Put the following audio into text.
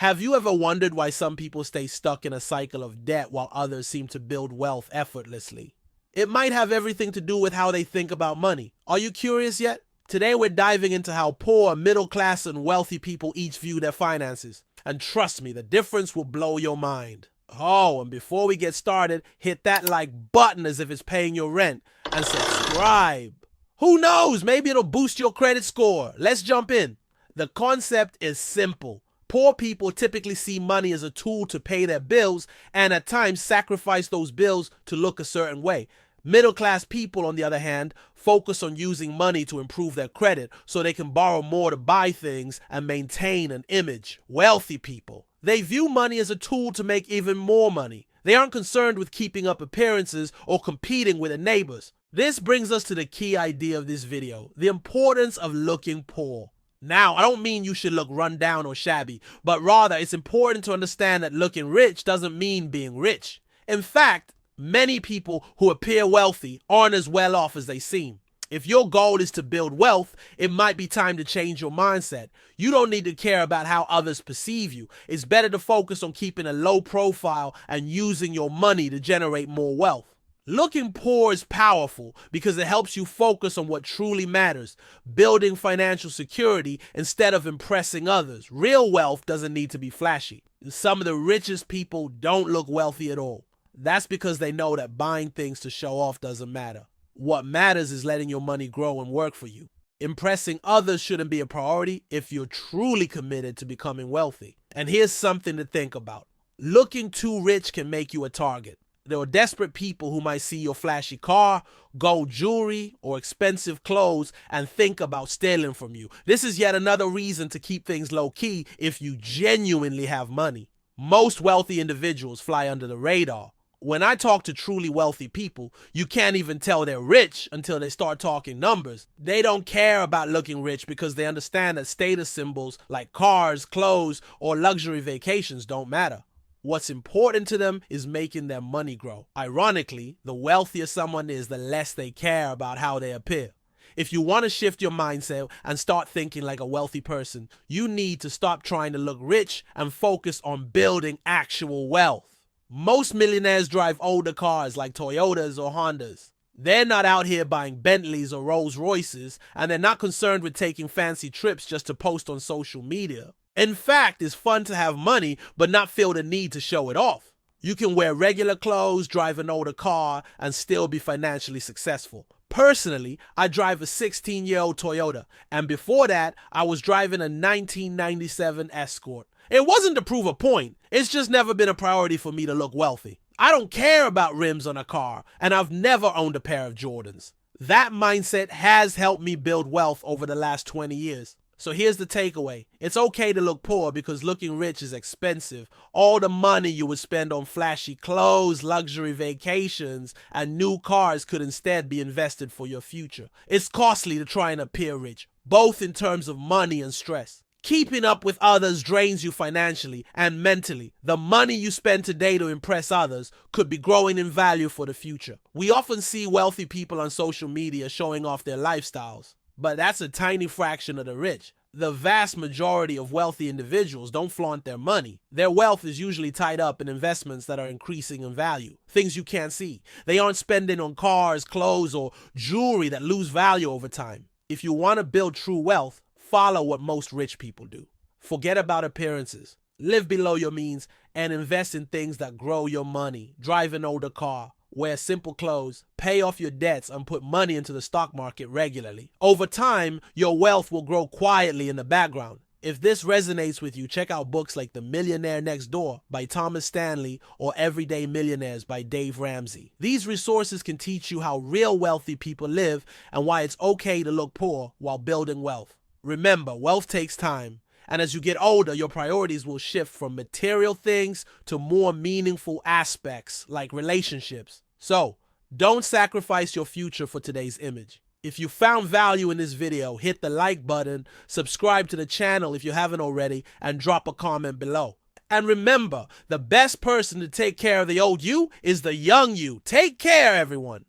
Have you ever wondered why some people stay stuck in a cycle of debt while others seem to build wealth effortlessly? It might have everything to do with how they think about money. Are you curious yet? Today we're diving into how poor, middle class, and wealthy people each view their finances. And trust me, the difference will blow your mind. Oh, and before we get started, hit that like button as if it's paying your rent, and subscribe. Who knows, maybe it'll boost your credit score. Let's jump in. The concept is simple. Poor people typically see money as a tool to pay their bills and at times sacrifice those bills to look a certain way. Middle-class people, on the other hand, focus on using money to improve their credit so they can borrow more to buy things and maintain an image. Wealthy people, they view money as a tool to make even more money. They aren't concerned with keeping up appearances or competing with their neighbors. This brings us to the key idea of this video, the importance of looking poor. Now, I don't mean you should look run down or shabby, but rather it's important to understand that looking rich doesn't mean being rich. In fact, many people who appear wealthy aren't as well off as they seem. If your goal is to build wealth, it might be time to change your mindset. You don't need to care about how others perceive you. It's better to focus on keeping a low profile and using your money to generate more wealth. Looking poor is powerful because it helps you focus on what truly matters, building financial security instead of impressing others. Real wealth doesn't need to be flashy. Some of the richest people don't look wealthy at all. That's because they know that buying things to show off doesn't matter. What matters is letting your money grow and work for you. Impressing others shouldn't be a priority if you're truly committed to becoming wealthy. And here's something to think about. Looking too rich can make you a target. There are desperate people who might see your flashy car, gold jewelry, or expensive clothes and think about stealing from you. This is yet another reason to keep things low-key if you genuinely have money. Most wealthy individuals fly under the radar. When I talk to truly wealthy people, you can't even tell they're rich until they start talking numbers. They don't care about looking rich because they understand that status symbols like cars, clothes, or luxury vacations don't matter. What's important to them is making their money grow. Ironically, the wealthier someone is, the less they care about how they appear. If you want to shift your mindset and start thinking like a wealthy person, you need to stop trying to look rich and focus on building actual wealth. Most millionaires drive older cars like Toyotas or Hondas. They're not out here buying Bentleys or Rolls Royces, and they're not concerned with taking fancy trips just to post on social media. In fact, it's fun to have money but not feel the need to show it off. You can wear regular clothes, drive an older car, and still be financially successful. Personally, I drive a 16-year-old Toyota, and before that, I was driving a 1997 Escort. It wasn't to prove a point, it's just never been a priority for me to look wealthy. I don't care about rims on a car, and I've never owned a pair of Jordans. That mindset has helped me build wealth over the last 20 years. So here's the takeaway. It's okay to look poor because looking rich is expensive. All the money you would spend on flashy clothes, luxury vacations, and new cars could instead be invested for your future. It's costly to try and appear rich, both in terms of money and stress. Keeping up with others drains you financially and mentally. The money you spend today to impress others could be growing in value for the future. We often see wealthy people on social media showing off their lifestyles. But that's a tiny fraction of the rich. The vast majority of wealthy individuals don't flaunt their money. Their wealth is usually tied up in investments that are increasing in value, things you can't see. They aren't spending on cars, clothes, or jewelry that lose value over time. If you want to build true wealth, follow what most rich people do. Forget about appearances. Live below your means and invest in things that grow your money. Drive an older car. Wear simple clothes, pay off your debts, and put money into the stock market regularly. Over time, your wealth will grow quietly in the background. If this resonates with you, check out books like The Millionaire Next Door by Thomas Stanley or Everyday Millionaires by Dave Ramsey. These resources can teach you how real wealthy people live and why it's okay to look poor while building wealth. Remember, wealth takes time. And as you get older, your priorities will shift from material things to more meaningful aspects like relationships. So, don't sacrifice your future for today's image. If you found value in this video, hit the like button, subscribe to the channel if you haven't already, and drop a comment below. And remember, the best person to take care of the old you is the young you. Take care, everyone.